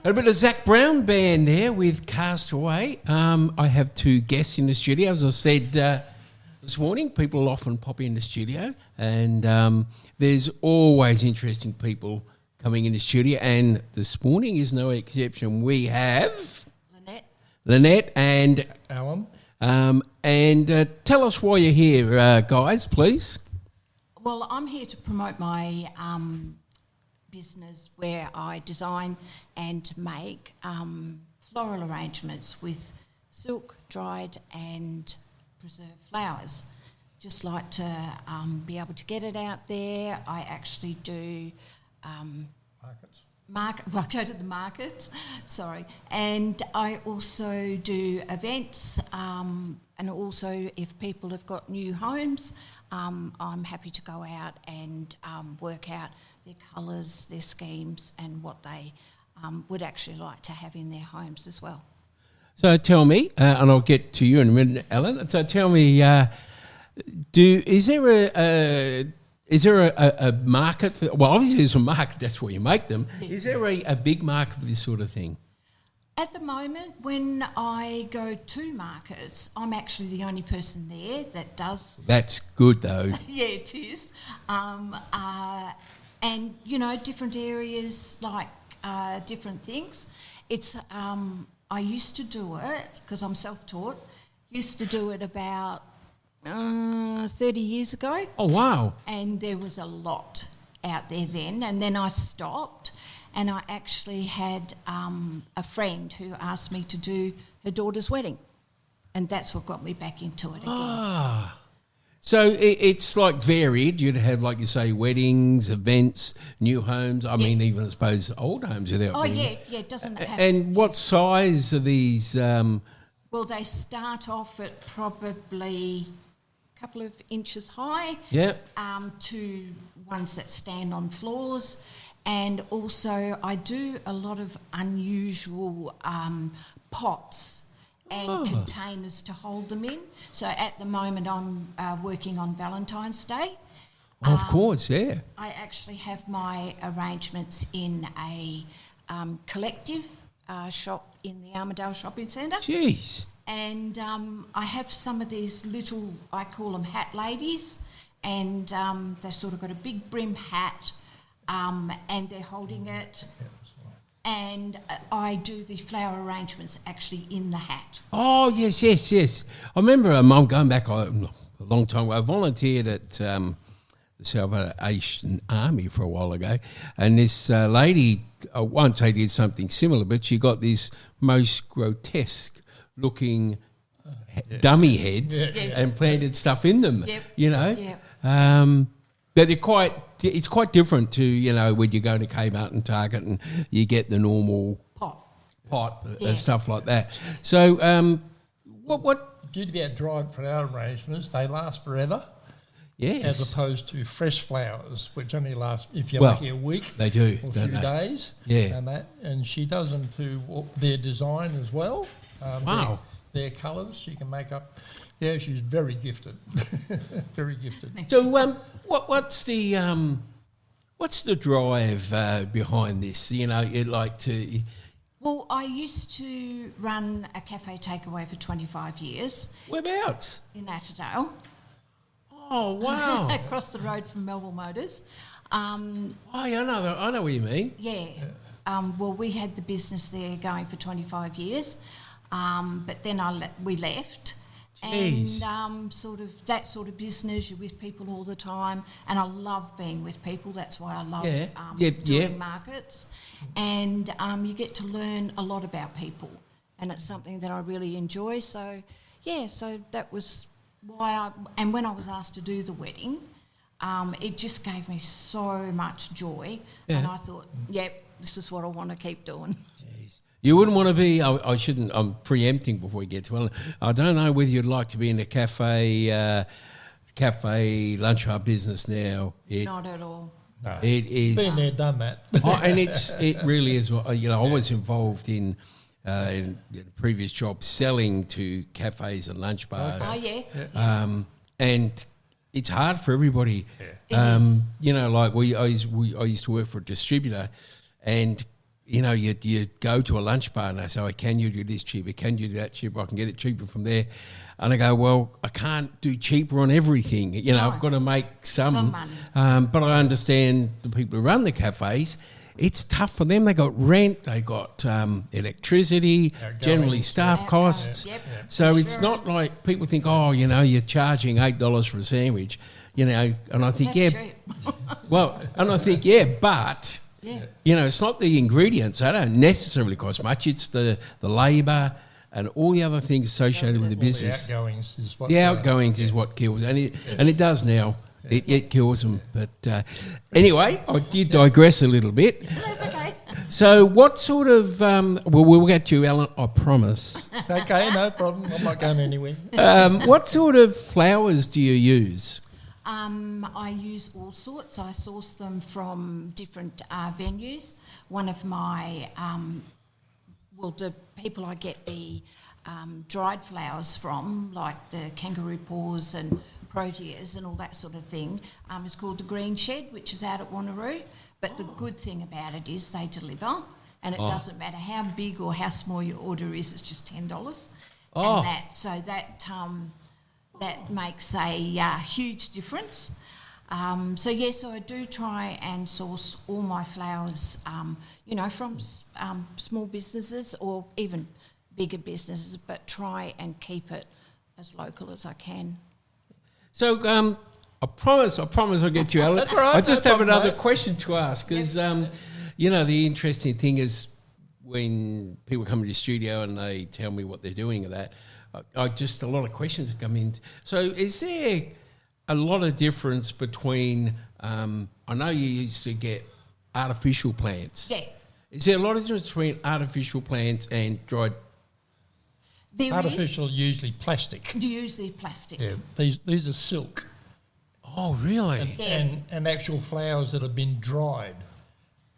A bit of Zach Brown band there with Castaway. I have two guests in the studio. As I said this morning, people often pop in the studio, and there's always interesting people coming in the studio. And this morning is no exception. We have Lynette and Allan. And tell us why you're here, guys, please. Well, I'm here to promote my business where I design and make floral arrangements with silk, dried and preserved flowers. Just like to be able to get it out there. I actually do I go to the markets, and I also do events, and also if people have got new homes, I'm happy to go out and work out their colours, their schemes, and what they would actually like to have in their homes as well. So tell me, and I'll get to you in a minute, Allan. So tell me, is there a market for? Well, obviously there's a market. That's where you make them. Is there a big market for this sort of thing? At the moment, when I go to markets, I'm actually the only person there that does. That's good, though. Yeah, it is. And, you know, different areas like different things. It's I used to do it, because I'm self-taught, used to do it about 30 years ago. Oh, wow. And there was a lot out there then, and then I stopped. And I actually had a friend who asked me to do her daughter's wedding. And that's what got me back into it again. Ah. So it's like varied. You'd have, like you say, weddings, events, new homes. I mean, even I suppose old homes without yeah, it doesn't have... And what size are these? Well, they start off at probably a couple of inches high. Yep. To ones that stand on floors. And also I do a lot of unusual pots and containers to hold them in. So at the moment I'm working on Valentine's Day. Of course, yeah. I actually have my arrangements in a collective shop in the Armadale Shopping Centre. Jeez. And I have some of these little, I call them hat ladies, and they've sort of got a big brim hat, and they're holding it. And I do the flower arrangements actually in the hat. Oh, yes. I remember I'm going back a long time ago. I volunteered at the Salvation Army for a while ago, and this lady, once they did something similar, but she got this most grotesque looking dummy heads and planted stuff in them, you know. Yep. But it's quite different to, you know, when you go to Kmart and Target and you get the normal pot and stuff like that. So what Due to be dried flower arrangements, they last forever. Yes. As opposed to fresh flowers, which only last, if you're lucky, a week. They do, or a few days. Yeah. And she does them to their design as well. Wow. Their colours, she can make up. Yeah, she's very gifted. Very gifted. So what's the drive behind this? You know, you'd like to... Well, I used to run a cafe takeaway for 25 years. Whereabouts? In Attadale. Oh, wow. Across the road from Melville Motors. I know what you mean. Yeah. Well, we had the business there going for 25 years, but then we left. Jeez. And that sort of business, you're with people all the time, and I love being with people. That's why I love doing markets. And you get to learn a lot about people, and it's something that I really enjoy. So that was why and when I was asked to do the wedding, it just gave me so much joy, and I thought, this is what I want to keep doing. Jeez. You wouldn't want to be, I shouldn't, I'm preempting before we get to it. I don't know whether you'd like to be in the cafe lunch bar business now. Not at all. No. It is. Been there, done that. And it really is. You know, I was involved in previous jobs selling to cafes and lunch bars. Okay. Oh, yeah. And it's hard for everybody. Yeah. It is. You know, like I used to work for a distributor, and you know, you go to a lunch bar and they say, oh, can you do this cheaper? Can you do that cheaper? I can get it cheaper from there. And I go, well, I can't do cheaper on everything. You know, I've got to make some money. But I understand the people who run the cafes, it's tough for them. They got rent, they got electricity, generally staff costs. So it's not like people think, oh, you know, you're charging $8 for a sandwich, you know. And I think, well, and I think, but, you know, it's not the ingredients. They don't necessarily cost much. It's the labour and all the other things associated with the business. The outgoings is what... The outgoings is what kills. And it does now. It kills them. But anyway, I did digress a little bit. That's okay. So what sort of... we'll get to you, Allan, I promise. Okay, no problem. I'm not going anywhere. What sort of flowers do you use? I use all sorts. I source them from different venues. One of my... the people I get the dried flowers from, like the kangaroo paws and proteas and all that sort of thing, is called the Green Shed, which is out at Wanneroo. But the good thing about it is they deliver, and it doesn't matter how big or how small your order is, it's just $10. And that makes a huge difference. So I do try and source all my flowers, you know, from small businesses or even bigger businesses, but try and keep it as local as I can. So I promise I'll get to you, Allan. That's all right. I just have another question to ask because, you know, the interesting thing is when people come to the studio and they tell me what they're doing of that, I just a lot of questions that come in. So is there a lot of difference between, I know you used to get artificial plants. Yeah. Is there a lot of difference between artificial plants and dried? There artificial is. Usually plastic. Usually plastic. Yeah, these are silk. Oh, really? And actual flowers that have been dried.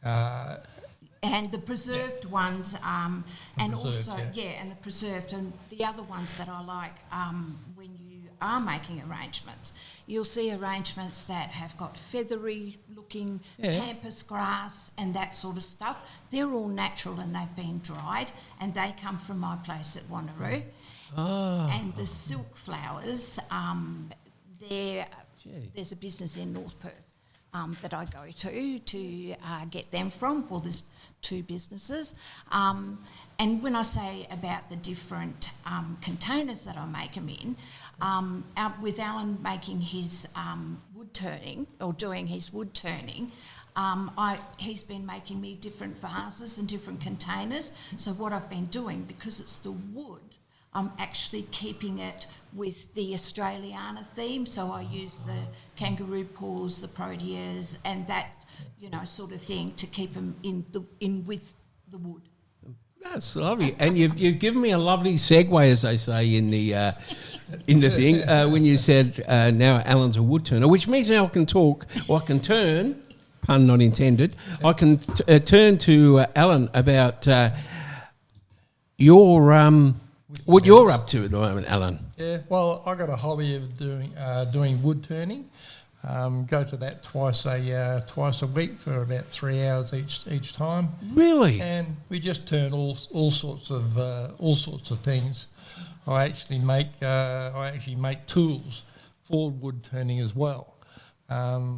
And the preserved ones, and the preserved, and the other ones that I like when you are making arrangements, you'll see arrangements that have got feathery looking pampas grass and that sort of stuff. They're all natural and they've been dried, and they come from my place at Wanneroo. And the silk flowers, there's a business in North Perth that I go to get them from. Well, there's 2 businesses. And when I say about the different containers that I make them in, with Allan making his wood turning or doing his wood turning, he's been making me different vases and different containers. So what I've been doing, because it's the wood, I'm actually keeping it with the Australiana theme. So I use the kangaroo paws, the proteas, and that, you know, sort of thing to keep them in with the wood. That's lovely, and you've given me a lovely segue, as they say in the thing, when you said now Allan's a wood turner, which means now I can talk, or I can turn, pun not intended, I can turn to Allan about what you're up to at the moment, Allan. Yeah, well, I got a hobby of doing wood turning. Go to that twice a week for about 3 hours each time. Really? And we just turn all sorts of things. I actually make tools for wood turning as well. I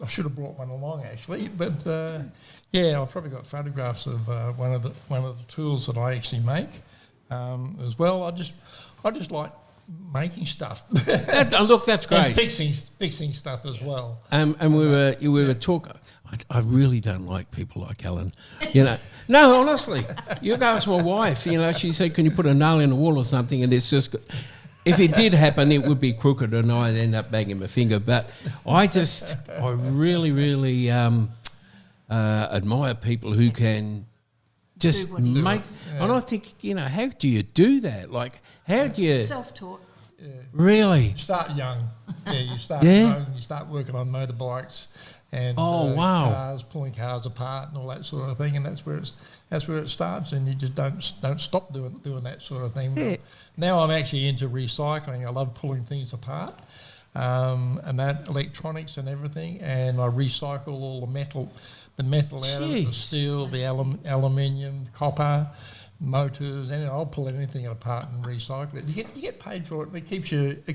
should have brought one along actually, but I've probably got photographs of one of the tools that I actually make as well. I just like making stuff. Look, that's great. And fixing stuff as well. And we were talking. I really don't like people like Allan. You know, no, honestly, you go ask my wife. You know, she said, "Can you put a nail in the wall or something?" And it's just, if it did happen, it would be crooked, and I'd end up banging my finger. But I really, really admire people who can just make. And I think, you know, how do you do that? Like, how do you self-taught? Yeah. Really? You start young. Yeah, you start young. You start working on motorbikes and cars, pulling cars apart and all that sort of thing. And that's where it starts. And you just don't stop doing that sort of thing. Yeah. Now I'm actually into recycling. I love pulling things apart, and that electronics and everything. And I recycle all the the metal out of it, the steel, the aluminium, copper, motors, and I'll pull anything apart and recycle it. You get paid for it, and it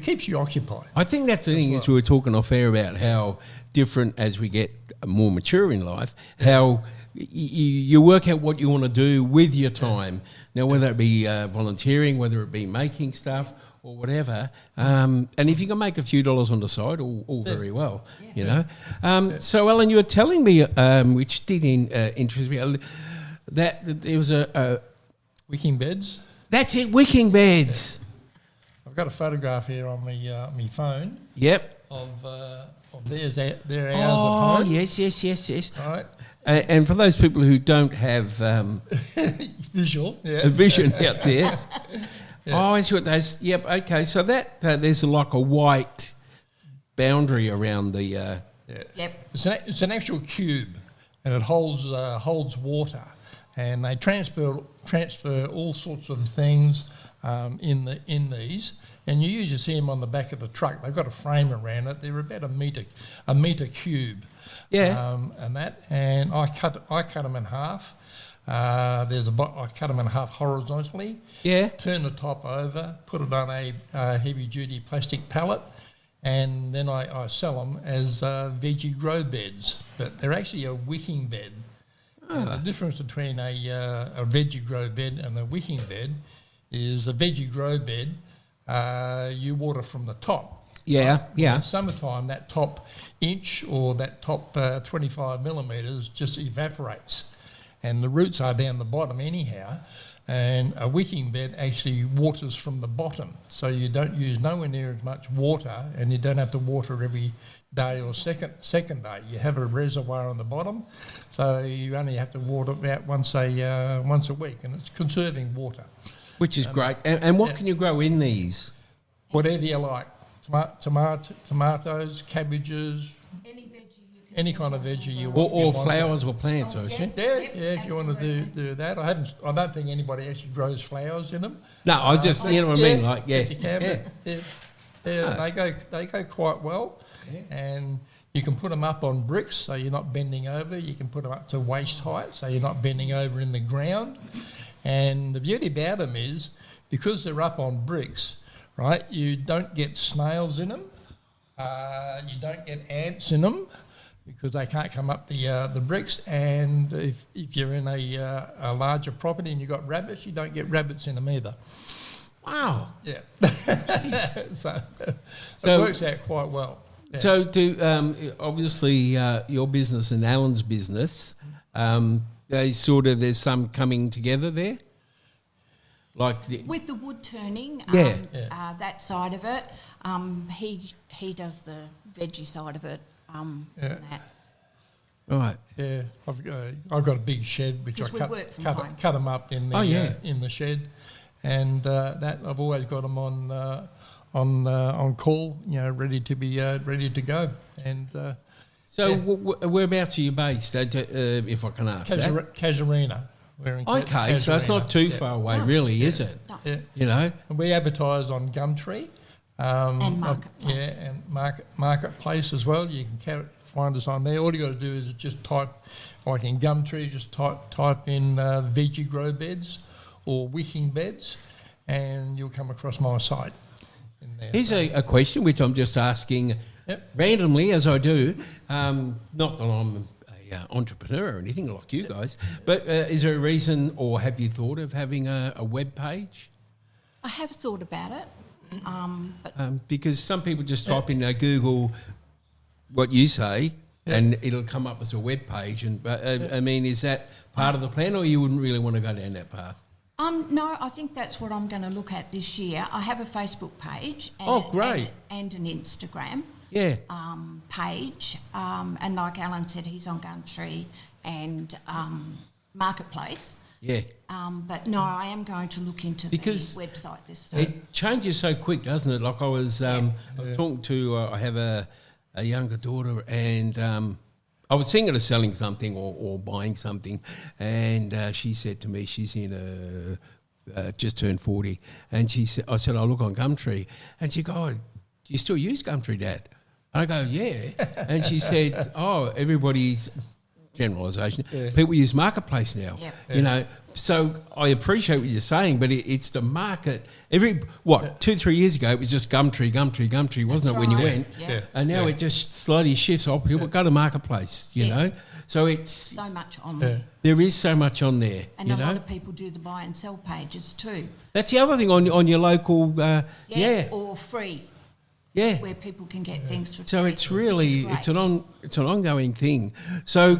keeps you occupied. I think that's the thing, is we were talking off air about how different as we get more mature in life, how you work out what you want to do with your time. Now, whether it be volunteering, whether it be making stuff or whatever, and if you can make a few dollars on the side, all very well, you know. So, Allan, you were telling me, which did interest me, that there was a wicking beds. That's it, wicking beds. I've got a photograph here on my phone. Yep. Of their hours at home. Oh, yes. Right. And for those people who don't have visual, a vision out there, oh, I see what those. Yep, okay. So that there's like a white boundary around the. Yep. It's an actual cube, and it holds water, and they transfer all sorts of things in these. And you usually see them on the back of the truck. They've got a frame around it. They're about a metre cube. Yeah. And I cut them in half. I cut them in half horizontally. Yeah. Turn the top over, put it on a heavy duty plastic pallet, and then I sell them as veggie grow beds. But they're actually a wicking bed. The difference between a veggie grow bed and a wicking bed is a veggie grow bed. You water from the top. Yeah. In summertime, that top inch or that top 25 millimetres just evaporates, and the roots are down the bottom anyhow. And a wicking bed actually waters from the bottom, so you don't use nowhere near as much water, and you don't have to water every day or second day. You have a reservoir on the bottom, so you only have to water about once a week, and it's conserving water. Which is great. And what can you grow in these? Whatever you like. Tomatoes, cabbages, any kind of veggie you want. Or flowers or plants, I assume. Yeah, if you want to do that. I don't think anybody actually grows flowers in them. No, I just, you know what I mean? Like, You can, they go quite well. Yeah. And you can put them up on bricks, so you're not bending over. You can put them up to waist height, so you're not bending over in the ground. And the beauty about them is, because they're up on bricks, right, you don't get snails in them. You don't get ants in them, because they can't come up the bricks. And if you're in a larger property and you've got rabbits, you don't get rabbits in them either. Wow. Yeah. so it works out quite well. Yeah. So obviously your business and Allan's business, there's some coming together there? With the wood turning, that side of it, he does the veggie side of it. Right. Yeah, I've got a big shed which I cut them up in the shed, and that I've always got them on call, ready to go. And whereabouts are you based? If I can ask that. Casuarina. Okay, so it's not too far away, really, is it? No. Yeah. And we advertise on Gumtree. And Marketplace. And Marketplace as well. You can find us on there. All you got to do is just type, like in Gumtree, just type in veggie grow beds or wicking beds, and you'll come across my site. In there. Here's a question which I'm just asking randomly, as I do. Not that I'm entrepreneur or anything like you guys, but is there a reason, or have you thought of having a web page? I have thought about it, because some people just type in Google what you say and it'll come up as a web page. And I mean, is that part of the plan, or you wouldn't really want to go down that path? No, I think that's what I'm going to look at this year. I have a Facebook page. Great. And an Instagram. Yeah. Page, and like Allan said, he's on Gumtree and Marketplace. Yeah. But no, I am going to look into the website this time. It changes so quick, doesn't it? Like I was talking to, I have a younger daughter, and I was thinking of selling something or buying something, and she said to me, she's in just turned 40, and I said, I look on Gumtree, and she goes, do you still use Gumtree, Dad? And I go, yeah. And she said, everybody's generalisation. People use marketplace now. Yep. You know, so I appreciate what you're saying, but it's the market. 2-3 years ago it was just Gumtree, wasn't it, when you went? Yeah. And now it just slowly shifts. Oh, people go to marketplace, you know. So it's so much on there. There is so much on there. And you a know? lot of people do the buy and sell pages too. That's the other thing on your local, or free. Yeah, where people can get things for free. So it's really it's an ongoing thing. So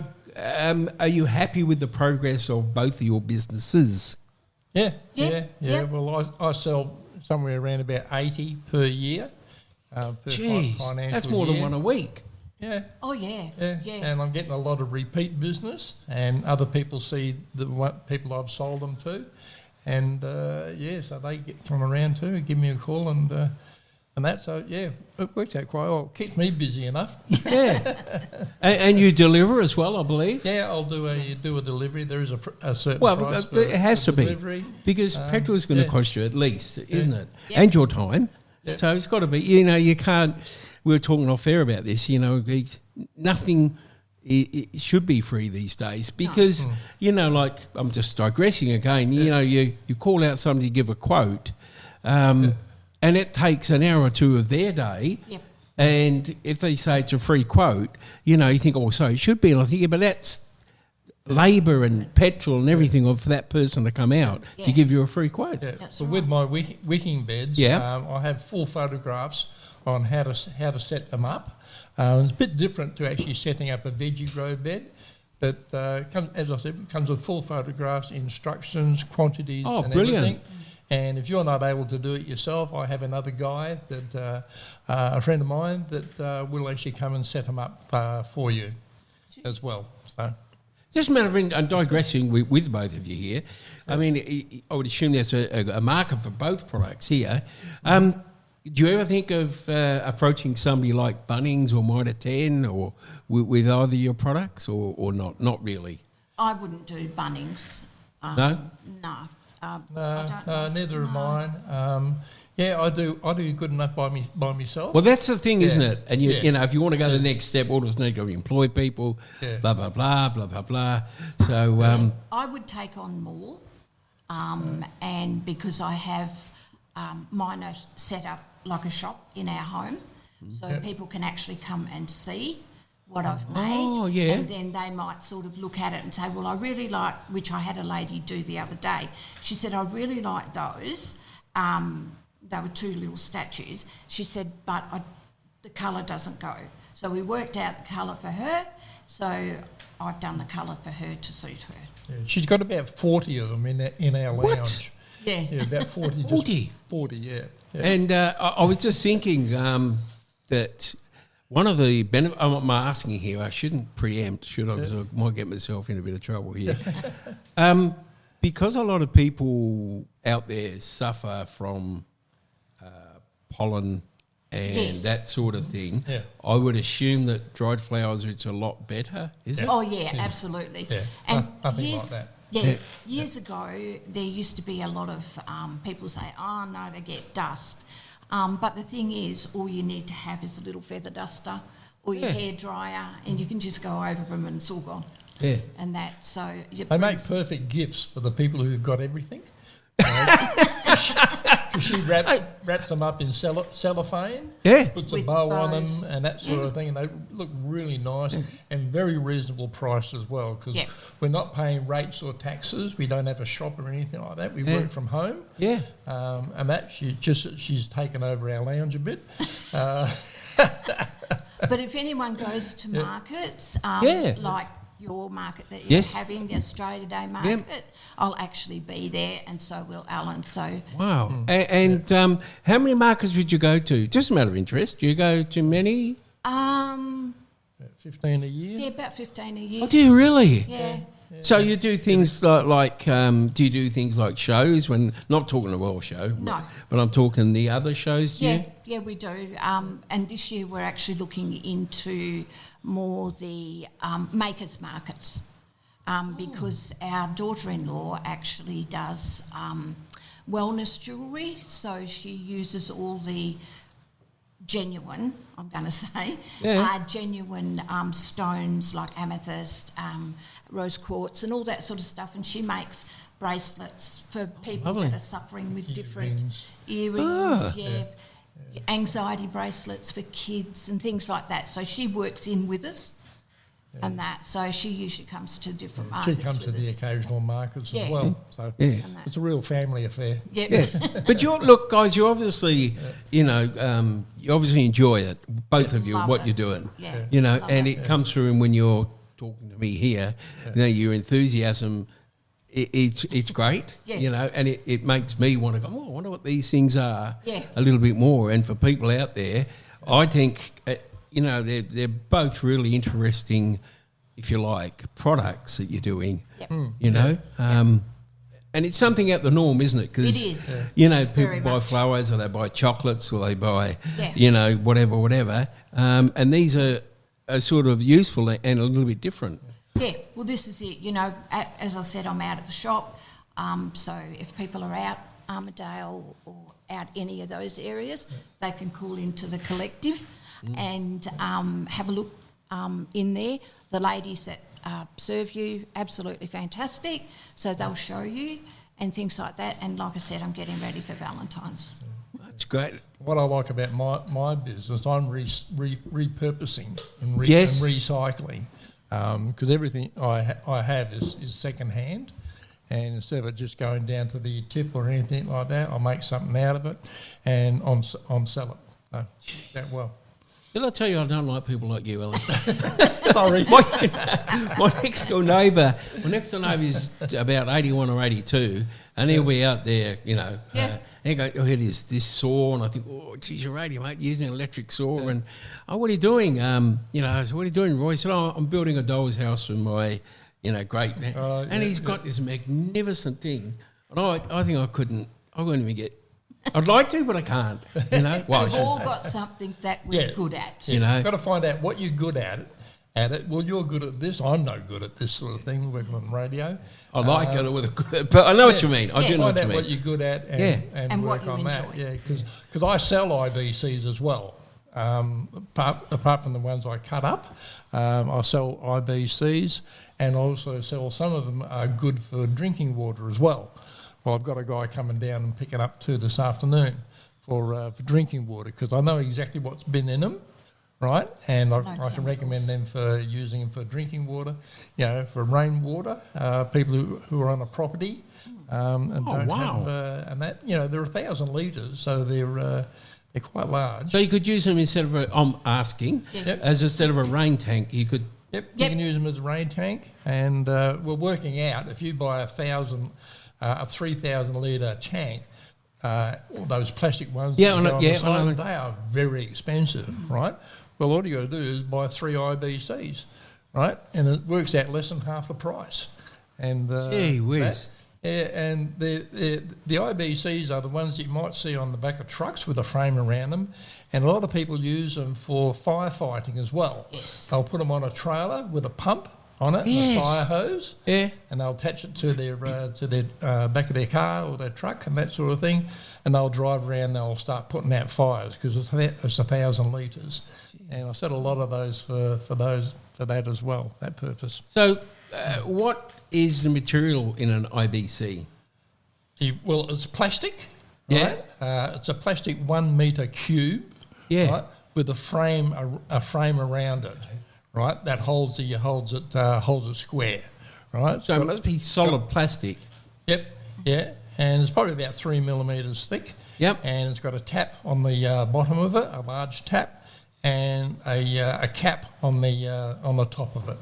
are you happy with the progress of both of your businesses? Yeah. Well, I sell somewhere around about 80 per year. Per financial that's more than one a week. Yeah. Oh, yeah. And I'm getting a lot of repeat business, and other people see the people I've sold them to, and so they come around too and give me a call and that. So it works out quite well. Keeps me busy enough. Yeah. and you deliver as well, I believe. Yeah, I'll do a delivery. There is a certain price for it has to delivery. Be because petrol is going to cost you at least, isn't it? Yeah. And your time. Yeah. So it's got to be. You know, you can't. We were talking off air about this. You know, nothing. It should be free these days because you know, like I'm just digressing again. You know, you call out somebody to give a quote. And it takes an hour or two of their day. Yep. And if they say it's a free quote, you know, you think, oh, so it should be. And I think, but that's labour and petrol and everything for that person to come out to give you a free quote. Yeah. So with my wicking beds, I have full photographs on how to set them up. It's a bit different to actually setting up a veggie grow bed. But as I said, it comes with full photographs, instructions, quantities and everything. And if you're not able to do it yourself, I have another guy, that a friend of mine, that will actually come and set them up for you as well. So, just a matter of digressing with both of you here. I mean, I would assume there's a market for both products here. Do you ever think of approaching somebody like Bunnings or Mitre 10 or with either your products or not? Not really. I wouldn't do Bunnings. No? No. No, neither of mine. I do good enough by myself. Well, that's the thing, isn't it? And you know, if you want to go to the next step, all of need to employ people, blah blah blah blah blah blah. So I would take on more, and because I have mine are set up like a shop in our home, so people can actually come and see what I've made, and then they might sort of look at it and say, well, I really like, which I had a lady do the other day. She said, I really like those. They were two little statues. She said, but the colour doesn't go. So we worked out the colour for her, so I've done the colour for her to suit her. Yeah, she's got about 40 of them in our lounge. What? Yeah. Yeah, about 40. 40? 40, yeah. And I was just thinking that... One of the benefits, I'm asking here, I shouldn't preempt, should I? Because I might get myself in a bit of trouble here. Because a lot of people out there suffer from pollen and that sort of thing, I would assume that dried flowers, it's a lot better, is it? Oh, yeah, absolutely. Yeah. And nothing like that. Yeah, years ago, there used to be a lot of people say, oh, no, they get dust. But the thing is, all you need to have is a little feather duster or your hair dryer, and you can just go over them and it's all gone. Yeah. And that, so... They make perfect gifts for the people who've got everything. Because she wraps them up in cellophane, puts a bow on them and that sort of thing, and they look really nice and very reasonable price as well, because we're not paying rates or taxes. We don't have a shop or anything like that. We work from home. Yeah. And that she's taken over our lounge a bit. But if anyone goes to markets, like your market that you're having, the Australia Day market, I'll actually be there, and so will Allan. So wow. And how many markets would you go to? Just a matter of interest. Do you go to many? About 15 a year. Yeah, about 15 a year. Oh, do you really? Yeah. So you do things like do you do things like shows when, not talking the World Show, no, but I'm talking the other shows? Yeah, we do. And this year we're actually looking into more the makers markets because our daughter-in-law actually does wellness jewellery, so she uses all the genuine, I'm going to say, Yeah. genuine stones like amethyst, rose quartz and all that sort of stuff. And she makes bracelets for people that are suffering with different earrings, anxiety bracelets for kids and things like that. So she works in with us and that. So she usually comes to different markets. She comes to the occasional markets as well. So it's a real family affair. Yeah. But look, guys, you obviously, you obviously enjoy it, both of you, what you're doing. Yeah. And it comes through when you're talking to me here. Your enthusiasm. It's great, and it makes me want to go, I wonder what these things are a little bit more. And for people out there, I think, they're both really interesting, if you like, products that you're doing, and it's something out the norm, isn't it? Because, it is. People buy flowers or they buy chocolates or they buy, whatever. And these are sort of useful and a little bit different. Yeah, well, this is it. As I said, I'm out at the shop. So if people are out Armadale or out any of those areas, they can call into the collective and have a look in there. The ladies that serve you, absolutely fantastic. So they'll show you and things like that. And like I said, I'm getting ready for Valentine's. That's great. What I like about my business, I'm repurposing and recycling. Because everything I have is second hand, and instead of it just going down to the tip or anything like that, I'll make something out of it and on sell it. That well. Did I tell you I don't like people like you, Allan? Sorry. My next door neighbour is about 81 or 82, and he'll be out there, he go, I hear this saw, and I think, geez, you're radio, mate, using an electric saw, and what are you doing? I said, what are you doing, Roy? He said, I'm building a doll's house for my, great, and he's got this magnificent thing, and I think I wouldn't even get. I'd like to, but I can't. Well, we've all got something that we're good at. You've got to find out what you're good at it. Well, you're good at this. I'm no good at this sort of thing. Working on radio. I like it, but I know what you mean. I do know what you mean. Find out what you're good at and work on that. Yeah, because I sell IBCs as well. Apart from the ones I cut up, I sell IBCs and also sell some of them are good for drinking water as well. Well, I've got a guy coming down and picking up two this afternoon for drinking water because I know exactly what's been in them, right? And I can recommend them for using them for drinking water, for rainwater, people who are on a property and don't have, and that, they're 1,000 litres, so they're quite large. So you could use them instead of instead of a rain tank, you could. You can use them as a rain tank, and we're working out if you buy a 3,000 litre tank, all those plastic ones, they are very expensive, right? Well, all you got to do is buy 3 IBCs, right? And it works out less than half the price. And gee whiz. And the IBCs are the ones that you might see on the back of trucks with a frame around them, and a lot of people use them for firefighting as well. Yes. They'll put them on a trailer with a pump on it, and a fire hose, and they'll attach it to their back of their car or their truck and that sort of thing, and they'll drive around. They'll start putting out fires because it's 1,000 litres, and I said a lot of those for that as well, that purpose. So, what is the material in an IBC? Well, it's plastic. Right? It's a plastic 1 metre cube. Right, with a frame around it. Right, that holds it square, right? So it must be solid plastic. Yep, and it's probably about 3 millimetres thick. Yep, and it's got a tap on the bottom of it, a large tap, and a cap on the top of it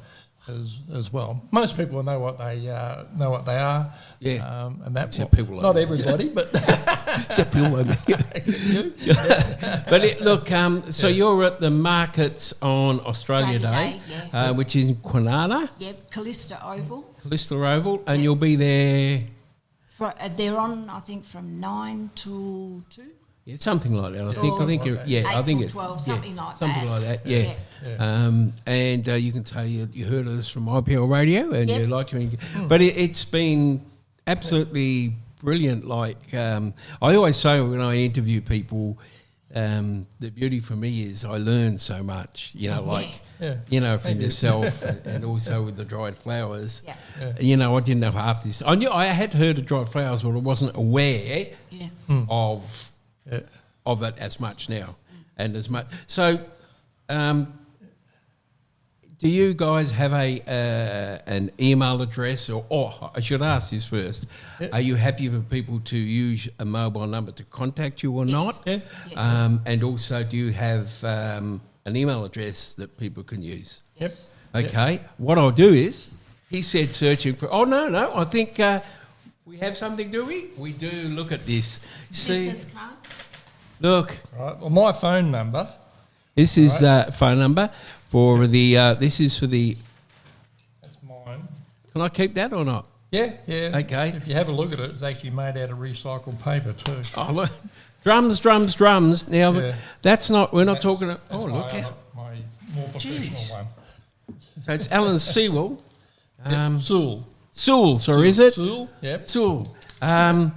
as well. Most people know what they are. Yeah, and that except people not everybody, but except people like me. But look, so you're at the markets on Australia Day, which is in Kwinana. Yep, Callista Oval, and you'll be there. They're on, I think, from 9 till 2. Yeah, something like that. I think you're. Yeah, 8 I think till 12, something like that. Yeah. And you can tell you heard of us from IPL Radio, and you like to. But it's been absolutely brilliant. Like I always say when I interview people, the beauty for me is I learn so much, from yourself and also with the dried flowers. Yeah. I didn't know half this. I had heard of dried flowers, but I wasn't aware of it as much now and as much. So, do you guys have an email address, or I should ask this first? Yep. Are you happy for people to use a mobile number to contact you or not? Yeah. And also, do you have an email address that people can use? Yes. Okay. Yep. What I'll do is, he said searching for. Oh no! I think we have something, do we? We do. Look at this. Business card. Look. Right. Well, my phone number. This is phone number. For this is for the. That's mine. Can I keep that or not? Yeah. Okay. If you have a look at it, it's actually made out of recycled paper too. Oh look, drums. Now that's not. We're not talking. Look at my more professional one. So it's Allan Sewell. Sewell. Sorry, is it? Sewell. Yep. Sewell. And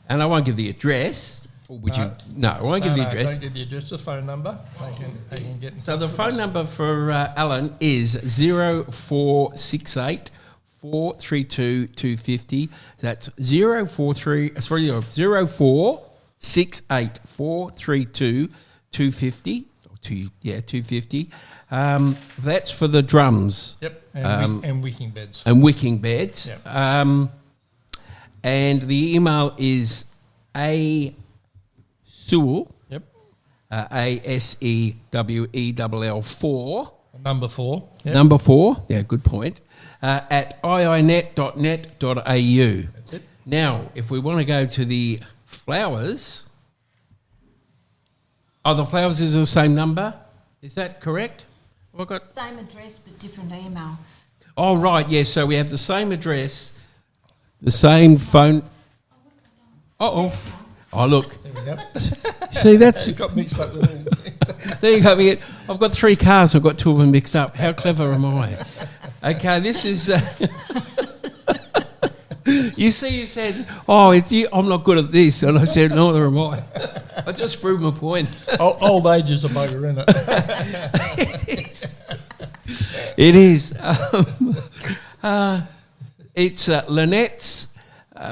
I won't give the address. Or would you? No, I won't give the address. Don't give the address, the phone number. They can get in So touch the with phone us. number for Allan is 0468 432 250. That's 0468 432 250. 250. That's for the drums. Yep, and wicking beds. And wicking beds. Yep. And the email is Sewell. Yep. ASEWELL 4. Number 4. Yep. Number 4. Yeah, good point. At iinet.net.au. That's it. Now, if we want to go to the flowers. The flowers is the same number. Is that correct? Same address but different email. Oh, right. Yes. So we have the same address, the same phone. Oh, look. There we go. See, that's. It got mixed up with all. There you go. I've got 3 cars. I've got 2 of them mixed up. How clever am I? Okay, this is. You see, you said, it's you. I'm not good at this. And I said, neither am I. I just proved my point. Old age is a bugger, isn't it? It is. It's Lynettes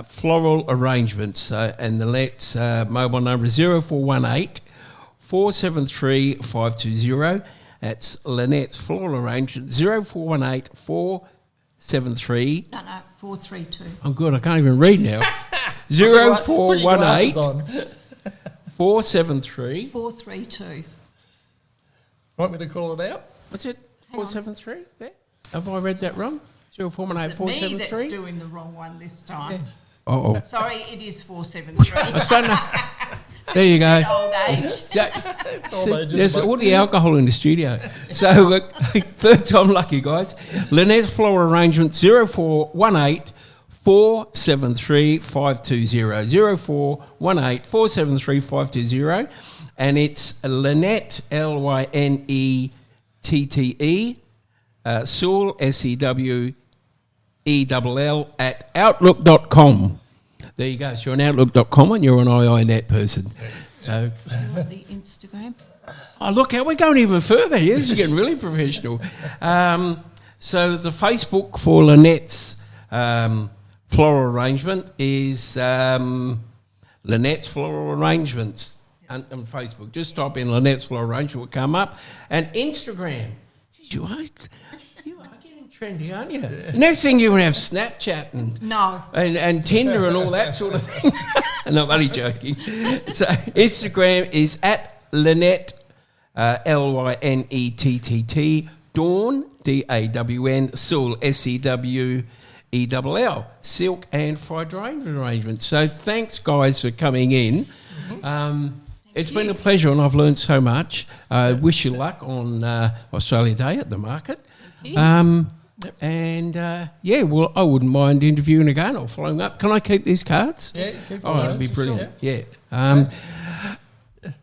Floral Arrangements. And the Lynettes mobile number is 0418 473 520. That's Lynettes Floral Arrangements, 0418 473. No, 432. I'm good. I can't even read now. 0418 473. 432. Want me to call it out? What's it? 473? Yeah. Have I read that wrong? 0418 Is it me 473? that's doing the wrong one this time? Yeah. Sorry, it is 473. I don't know. There you go. Old age. See, there's all the alcohol in the studio. So, third time lucky, guys. Lynettes Floral Arrangement, 0418 473 520. 0418 473 520. And it's Lynette, Lynette, Sewell, SEWELL at outlook.com. There you go. So you're on outlook.com and you're an IINet person. So, The Instagram. oh, look, how we're going even further here. This is getting really professional. So the Facebook for Lynettes Floral Arrangement is Lynettes Floral Arrangements on Facebook. Just type in Lynettes Floral Arrangement, will come up. And Instagram. Geez, you are getting trendy, aren't you? Next thing you're going to have Snapchat and Tinder and all that sort of thing. No, I'm only joking. So Instagram is at Lynette, Lynett, Dawn, DAWN, Sewell, SEWELL, silk and fried arrangements. So thanks, guys, for coming in. It's been a pleasure, and I've learned so much. Wish you luck on Australia Day at the market. Well, I wouldn't mind interviewing again or following up. Can I keep these cards? Yeah. That'd be brilliant. Yeah.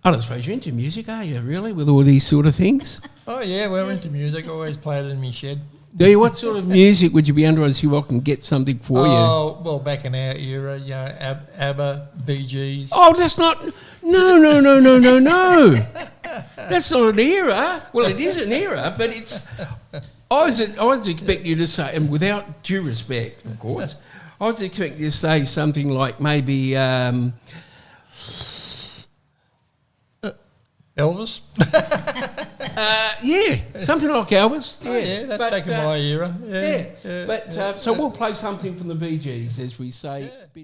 I don't suppose you're into music, are you, really, with all these sort of things? Oh, yeah, we're into music. Always play it in my shed. Do you? What sort of music would you be under? See if I can get something for you. Oh, well, back in our era, ABBA, Bee Gees. Oh, that's not. No. That's not an era. Well, it is an era, but it's. I was expecting you to say, and without due respect, of course, I was expecting you to say something like maybe. Elvis? Yeah, something like Elvis. Yeah, that's back in my era. Yeah. But so we'll play something from the Bee Gees, as we say. Yeah.